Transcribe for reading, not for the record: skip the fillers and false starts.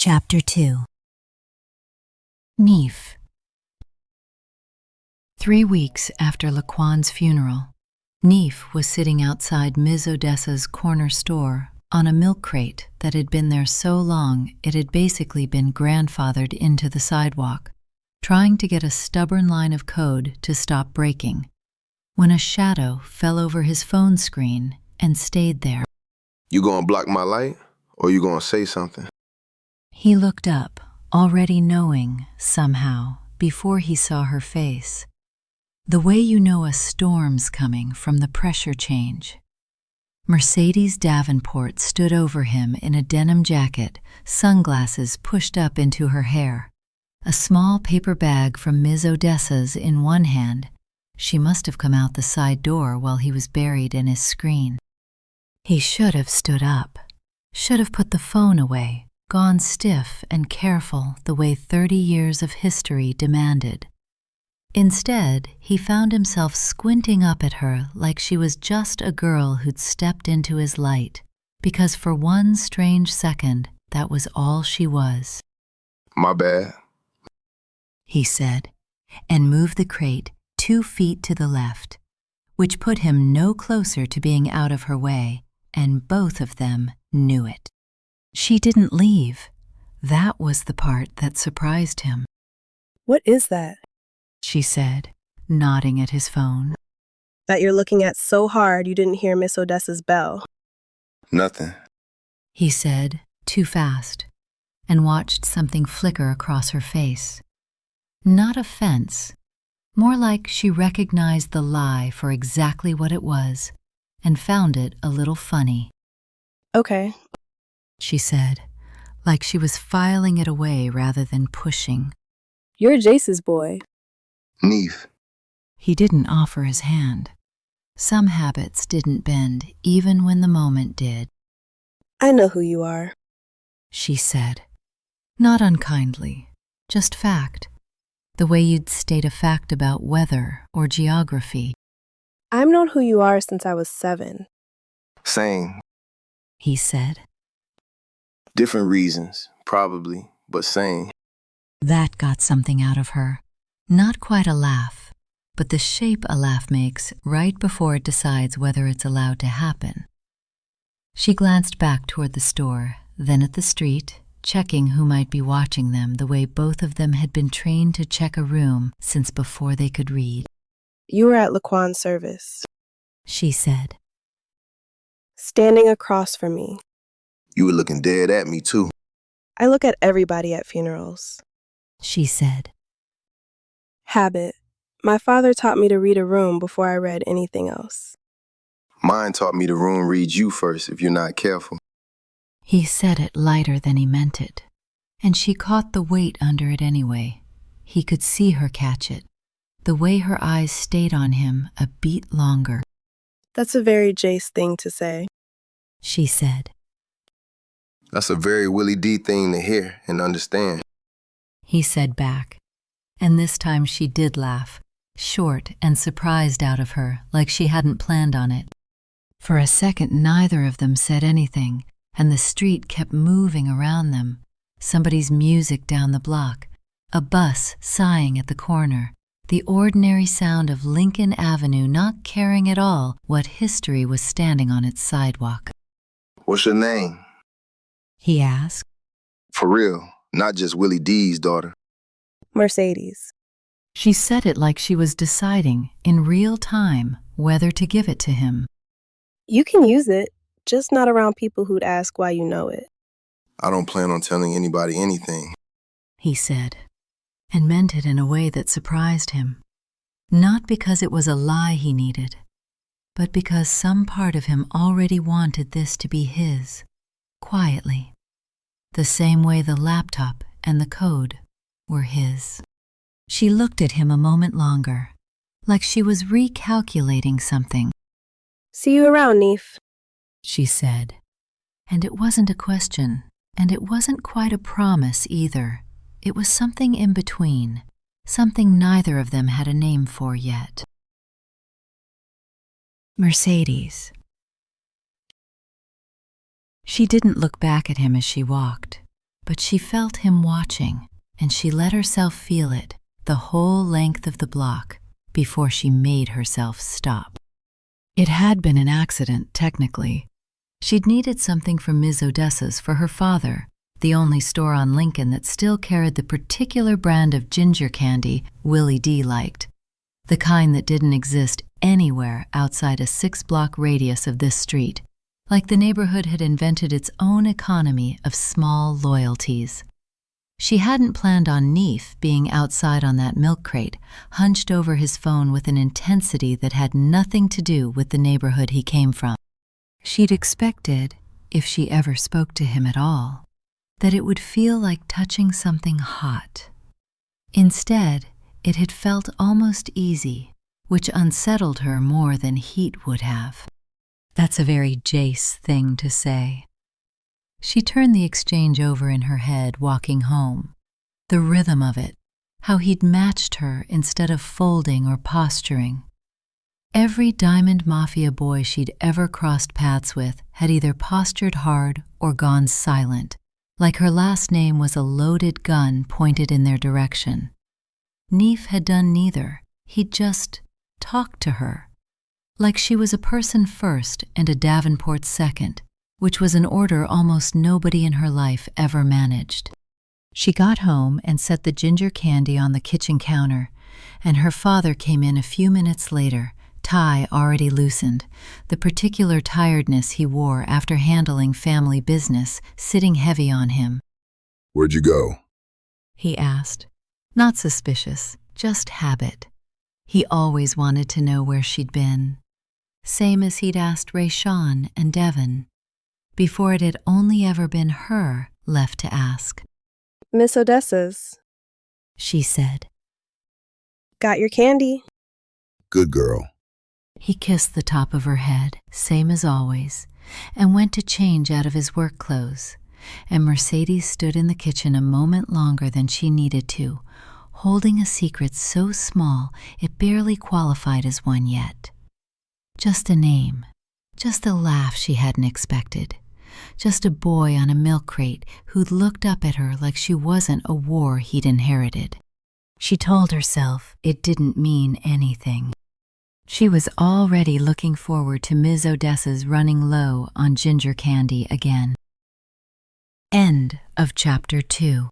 Chapter 2. Neef. 3 weeks after Laquan's funeral, Neef was sitting outside Ms. Odessa's corner store on a milk crate that had been there so long it had basically been grandfathered into the sidewalk, trying to get a stubborn line of code to stop breaking, when a shadow fell over his phone screen and stayed there. You gonna block my light, or you gonna say something? He looked up, already knowing, somehow, before he saw her face. The way you know a storm's coming from the pressure change. Mercedes Davenport stood over him in a denim jacket, sunglasses pushed up into her hair, a small paper bag from Ms. Odessa's in one hand. She must have come out the side door while he was buried in his screen. He should have stood up, should have put the phone away, gone stiff and careful the way 30 years of history demanded. Instead, he found himself squinting up at her like she was just a girl who'd stepped into his light, because for one strange second, that was all she was. My bad, he said, and moved the crate 2 feet to the left, which put him no closer to being out of her way, and both of them knew it. She didn't leave. That was the part that surprised him. What is that? She said, nodding at his phone. That you're looking at so hard you didn't hear Miss Odessa's bell. Nothing. He said, too fast, and watched something flicker across her face. Not offense, more like she recognized the lie for exactly what it was and found it a little funny. Okay, she said, like she was filing it away rather than pushing. You're Jace's boy. Neef. He didn't offer his hand. Some habits didn't bend even when the moment did. I know who you are, she said, not unkindly, just fact, the way you'd state a fact about weather or geography. I've known who you are since I was 7. Same. He said. Different reasons, probably, but same. That got something out of her. Not quite a laugh, but the shape a laugh makes right before it decides whether it's allowed to happen. She glanced back toward the store, then at the street, checking who might be watching them the way both of them had been trained to check a room since before they could read. You were at Laquan's service, she said, standing across from me. You were looking dead at me, too. I look at everybody at funerals, she said. Habit. My father taught me to read a room before I read anything else. Mine taught me the room reads you first if you're not careful. He said it lighter than he meant it, and she caught the weight under it anyway. He could see her catch it, the way her eyes stayed on him a beat longer. That's a very Jace thing to say, she said. That's a very Willie D thing to hear and understand, he said back. And this time she did laugh, short and surprised out of her, like she hadn't planned on it. For a second, neither of them said anything, and the street kept moving around them. Somebody's music down the block, a bus sighing at the corner, the ordinary sound of Lincoln Avenue not caring at all what history was standing on its sidewalk. What's your name? He asked. For real, not just Willie D's daughter. Mercedes. She said it like she was deciding, in real time, whether to give it to him. You can use it, just not around people who'd ask why you know it. I don't plan on telling anybody anything, he said, and meant it in a way that surprised him. Not because it was a lie he needed, but because some part of him already wanted this to be his, quietly, the same way the laptop and the code were his. She looked at him a moment longer, like she was recalculating something. See you around, Neef, she said. And it wasn't a question, and it wasn't quite a promise either. It was something in between, something neither of them had a name for yet. Mercedes. She didn't look back at him as she walked. but she felt him watching, and she let herself feel it the whole length of the block before she made herself stop. It had been an accident, technically. She'd needed something from Ms. Odessa's for her father, the only store on Lincoln that still carried the particular brand of ginger candy Willie D liked, the kind that didn't exist anywhere outside a 6-block radius of this street, like the neighborhood had invented its own economy of small loyalties. She hadn't planned on Neef being outside on that milk crate, hunched over his phone with an intensity that had nothing to do with the neighborhood he came from. She'd expected, if she ever spoke to him at all, that it would feel like touching something hot. Instead, it had felt almost easy, which unsettled her more than heat would have. That's a very Jace thing to say. She turned the exchange over in her head walking home. The rhythm of it, how he'd matched her instead of folding or posturing. Every Diamond Mafia boy she'd ever crossed paths with had either postured hard or gone silent, like her last name was a loaded gun pointed in their direction. Neef had done neither. He'd just talked to her, like she was a person first and a Davenport second, which was an order almost nobody in her life ever managed. She got home and set the ginger candy on the kitchen counter, and her father came in a few minutes later, tie already loosened, the particular tiredness he wore after handling family business sitting heavy on him. "Where'd you go?" he asked. Not suspicious, just habit. He always wanted to know where she'd been. Same as he'd asked Rayshawn and Devon, before it had only ever been her left to ask. Miss Odessa's. She said. Got your candy. "Good girl." He kissed the top of her head, same as always, and went to change out of his work clothes, and Mercedes stood in the kitchen a moment longer than she needed to, holding a secret so small it barely qualified as one yet. Just a name, just a laugh she hadn't expected, just a boy on a milk crate who'd looked up at her like she wasn't a war he'd inherited. She told herself it didn't mean anything. She was already looking forward to Ms. Odessa's running low on ginger candy again. End of Chapter 2.